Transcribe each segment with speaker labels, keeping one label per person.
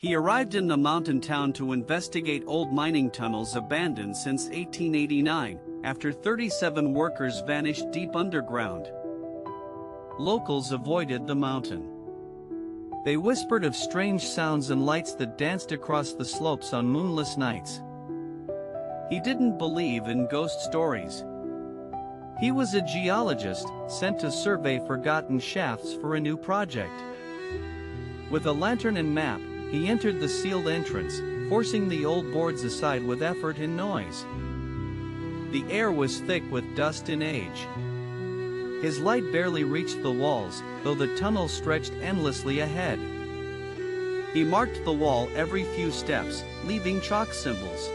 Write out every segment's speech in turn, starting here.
Speaker 1: He arrived in the mountain town to investigate old mining tunnels abandoned since 1889, after 37 workers vanished deep underground. Locals avoided the mountain. They whispered of strange sounds and lights that danced across the slopes on moonless nights. He didn't believe in ghost stories. He was a geologist, sent to survey forgotten shafts for a new project. With a lantern and map, he entered the sealed entrance, forcing the old boards aside with effort and noise. The air was thick with dust and age. His light barely reached the walls, though the tunnel stretched endlessly ahead. He marked the wall every few steps, leaving chalk symbols.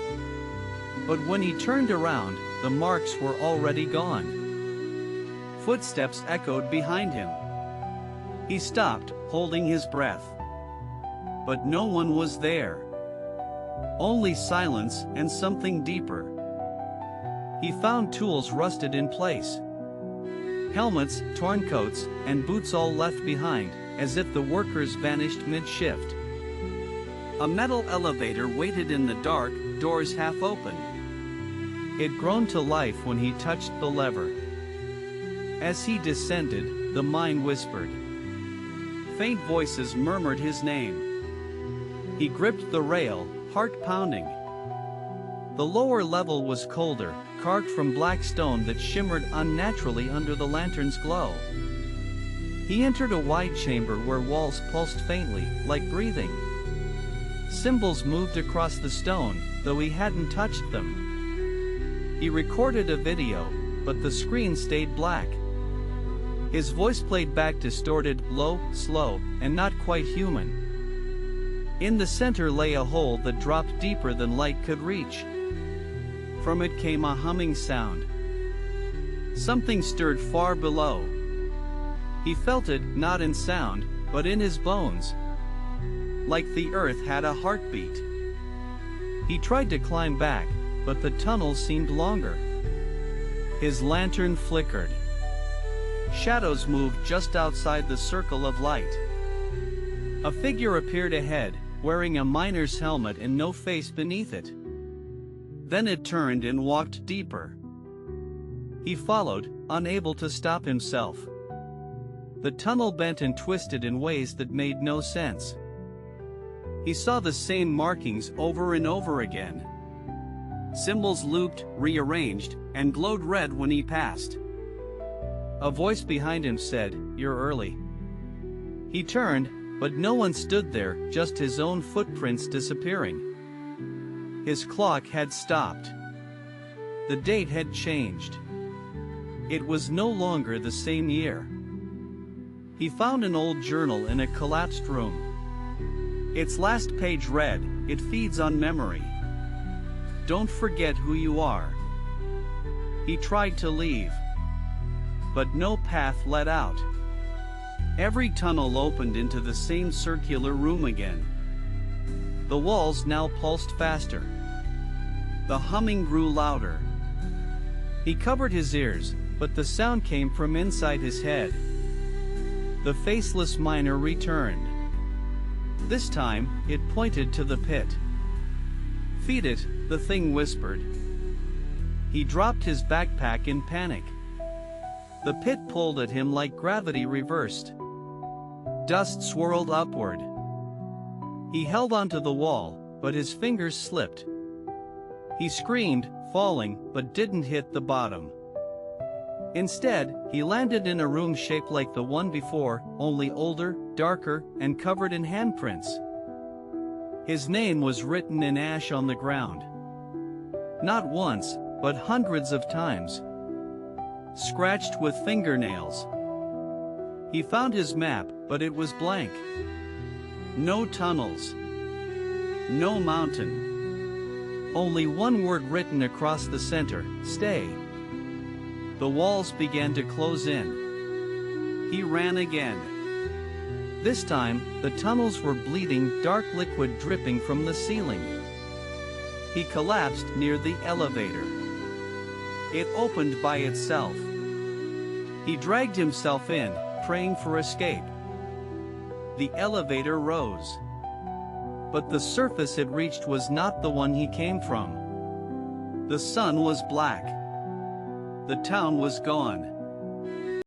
Speaker 1: But when he turned around, the marks were already gone. Footsteps echoed behind him. He stopped, holding his breath. But no one was there. Only silence and something deeper. He found tools rusted in place. Helmets, torn coats, and boots all left behind, as if the workers vanished mid-shift. A metal elevator waited in the dark, doors half open. It groaned to life when he touched the lever. As he descended, the mine whispered. Faint voices murmured his name. He gripped the rail, heart pounding. The lower level was colder, carved from black stone that shimmered unnaturally under the lantern's glow. He entered a wide chamber where walls pulsed faintly, like breathing. Symbols moved across the stone, though he hadn't touched them. He recorded a video, but the screen stayed black. His voice played back distorted, low, slow, and not quite human. In the center lay a hole that dropped deeper than light could reach. From it came a humming sound. Something stirred far below. He felt it, not in sound, but in his bones. Like the earth had a heartbeat. He tried to climb back, but the tunnel seemed longer. His lantern flickered. Shadows moved just outside the circle of light. A figure appeared ahead, wearing a miner's helmet and no face beneath it. Then it turned and walked deeper. He followed, unable to stop himself. The tunnel bent and twisted in ways that made no sense. He saw the same markings over and over again. Symbols looped, rearranged, and glowed red when he passed. A voice behind him said, "You're early." He turned, but no one stood there, just his own footprints disappearing. His clock had stopped. The date had changed. It was no longer the same year. He found an old journal in a collapsed room. Its last page read, "It feeds on memory. Don't forget who you are." He tried to leave, but no path led out. Every tunnel opened into the same circular room again. The walls now pulsed faster. The humming grew louder. He covered his ears, but the sound came from inside his head. The faceless miner returned. This time, it pointed to the pit. "Feed it," the thing whispered. He dropped his backpack in panic. The pit pulled at him like gravity reversed. Dust swirled upward. He held onto the wall, but his fingers slipped. He screamed, falling, but didn't hit the bottom. Instead, he landed in a room shaped like the one before, only older, darker, and covered in handprints. His name was written in ash on the ground. Not once, but hundreds of times. Scratched with fingernails. He found his map, but it was blank. No tunnels. No mountain. Only one word written across the center, "Stay." The walls began to close in. He ran again. This time, the tunnels were bleeding, dark liquid dripping from the ceiling. He collapsed near the elevator. It opened by itself. He dragged himself in, praying for escape. The elevator rose.
Speaker 2: But the surface it reached was not the one he came from.
Speaker 1: The sun was black. The town was gone.